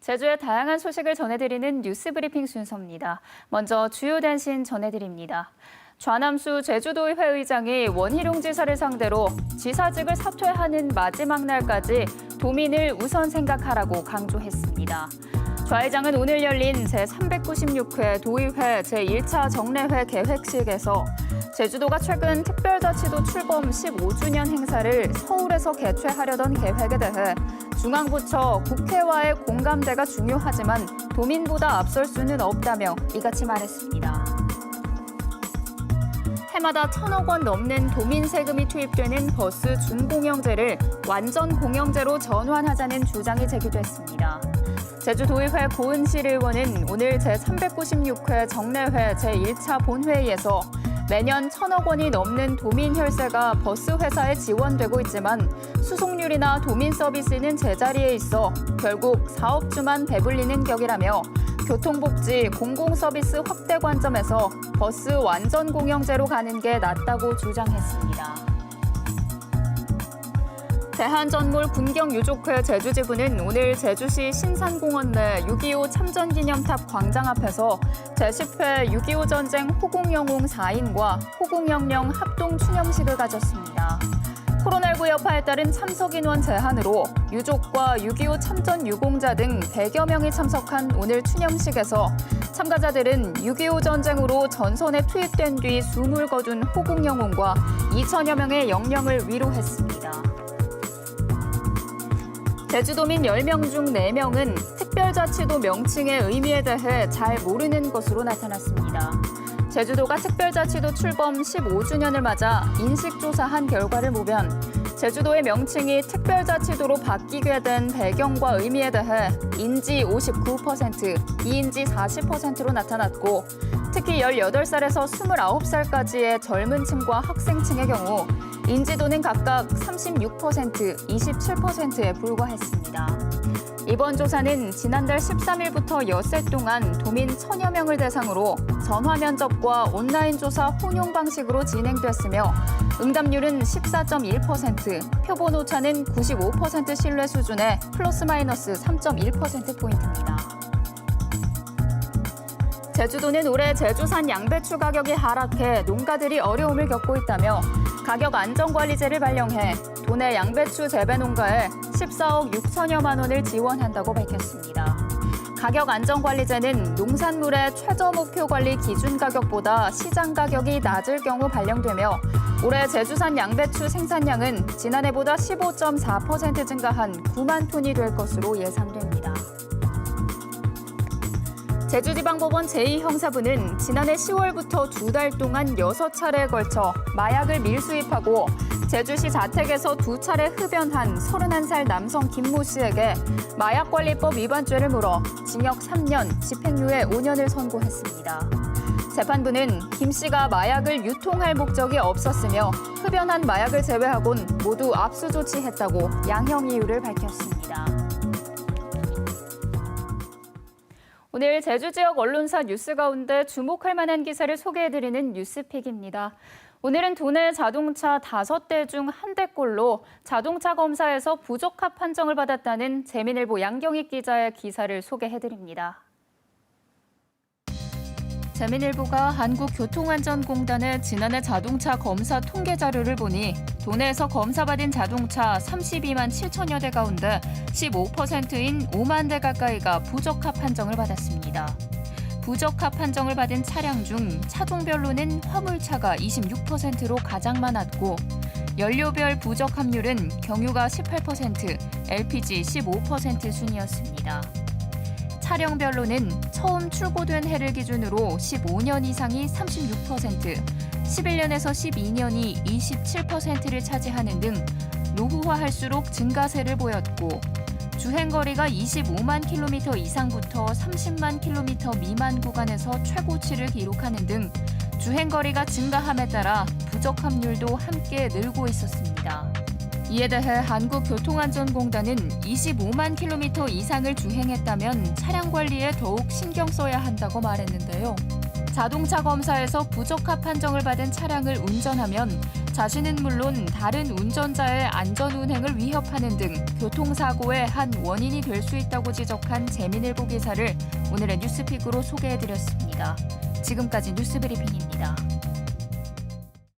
제주의 다양한 소식을 전해드리는 뉴스 브리핑 순서입니다. 먼저 주요 단신 전해드립니다. 좌남수 제주도의회 의장이 원희룡 지사를 상대로 지사직을 사퇴하는 마지막 날까지 도민을 우선 생각하라고 강조했습니다. 좌 의장은 오늘 열린 제396회 도의회 제1차 정례회 개회식에서 제주도가 최근 특별자치도 출범 15주년 행사를 서울에서 개최하려던 계획에 대해 중앙부처 국회와의 공감대가 중요하지만 도민보다 앞설 수는 없다며 이같이 말했습니다. 해마다 1,000억 원 넘는 도민 세금이 투입되는 버스 준공영제를 완전 공영제로 전환하자는 주장이 제기됐습니다. 제주도의회 고은실 의원은 오늘 제396회 정례회 제1차 본회의에서 매년 1,000억 원이 넘는 도민 혈세가 버스 회사에 지원되고 있지만 수송률이나 도민 서비스는 제자리에 있어 결국 사업주만 배불리는 격이라며 교통복지, 공공서비스 확대 관점에서 버스 완전 공영제로 가는 게 낫다고 주장했습니다. 대한전몰 군경유족회 제주지부는 오늘 제주시 신산공원 내 6.25 참전기념탑 광장 앞에서 제10회 6.25 전쟁 호국영웅 4인과 호국영령 합동추념식을 가졌습니다. 코로나19 여파에 따른 참석 인원 제한으로 유족과 6.25 참전 유공자 등 100여 명이 참석한 오늘 추념식에서 참가자들은 6.25 전쟁으로 전선에 투입된 뒤 숨을 거둔 호국영웅과 2천여 명의 영령을 위로했습니다. 제주도민 10명 중 4명은 특별자치도 명칭의 의미에 대해 잘 모르는 것으로 나타났습니다. 제주도가 특별자치도 출범 15주년을 맞아 인식조사한 결과를 보면 제주도의 명칭이 특별자치도로 바뀌게 된 배경과 의미에 대해 인지 59%, 비인지 40%로 나타났고 특히 18살에서 29살까지의 젊은 층과 학생층의 경우 인지도는 각각 36%, 27%에 불과했습니다. 이번 조사는 지난달 13일부터 엿새 동안 도민 1,000여 명을 대상으로 전화 면접과 온라인 조사 혼용 방식으로 진행됐으며 응답률은 14.1%, 표본 오차는 95% 신뢰 수준의 플러스 마이너스 3.1%포인트입니다. 제주도는 올해 제주산 양배추 가격이 하락해 농가들이 어려움을 겪고 있다며 가격 안정관리제를 발령해 도내 양배추 재배 농가에 14억 6천여만 원을 지원한다고 밝혔습니다. 가격 안정관리제는 농산물의 최저 목표 관리 기준 가격보다 시장 가격이 낮을 경우 발령되며 올해 제주산 양배추 생산량은 지난해보다 15.4% 증가한 9만 톤이 될 것으로 예상됩니다. 제주지방법원 제2형사부는 지난해 10월부터 2달 동안 6차례에 걸쳐 마약을 밀수입하고 제주시 자택에서 2차례 흡연한 31살 남성 김모 씨에게 마약관리법 위반죄를 물어 징역 3년, 집행유예 5년을 선고했습니다. 재판부는 김 씨가 마약을 유통할 목적이 없었으며 흡연한 마약을 제외하곤 모두 압수 조치했다고 양형 이유를 밝혔습니다. 오늘 제주 지역 언론사 뉴스 가운데 주목할 만한 기사를 소개해드리는 뉴스픽입니다. 오늘은 도내 자동차 5대 중 1대꼴로 자동차 검사에서 부적합 판정을 받았다는 재민일보 양경익 기자의 기사를 소개해드립니다. 재민일보가 한국교통안전공단의 지난해 자동차 검사 통계 자료를 보니 도내에서 검사받은 자동차 32만 7천여 대 가운데 15%인 5만 대 가까이가 부적합 판정을 받았습니다. 부적합 판정을 받은 차량 중 차종별로는 화물차가 26%로 가장 많았고 연료별 부적 함률은 경유가 18%, LPG 15% 순이었습니다. 차량별로는 처음 출고된 해를 기준으로 15년 이상이 36%, 11년에서 12년이 27%를 차지하는 등 노후화할수록 증가세를 보였고 주행거리가 25만 킬로미터 이상부터 30만 킬로미터 미만 구간에서 최고치를 기록하는 등 주행거리가 증가함에 따라 부적 함률도 함께 늘고 있었습니다. 이에 대해 한국교통안전공단은 25만 킬로미터 이상을 주행했다면 차량 관리에 더욱 신경 써야 한다고 말했는데요. 자동차 검사에서 부적합 판정을 받은 차량을 운전하면 자신은 물론 다른 운전자의 안전운행을 위협하는 등 교통사고의 한 원인이 될 수 있다고 지적한 재민일보 기사를 오늘의 뉴스픽으로 소개해드렸습니다. 지금까지 뉴스브리핑입니다.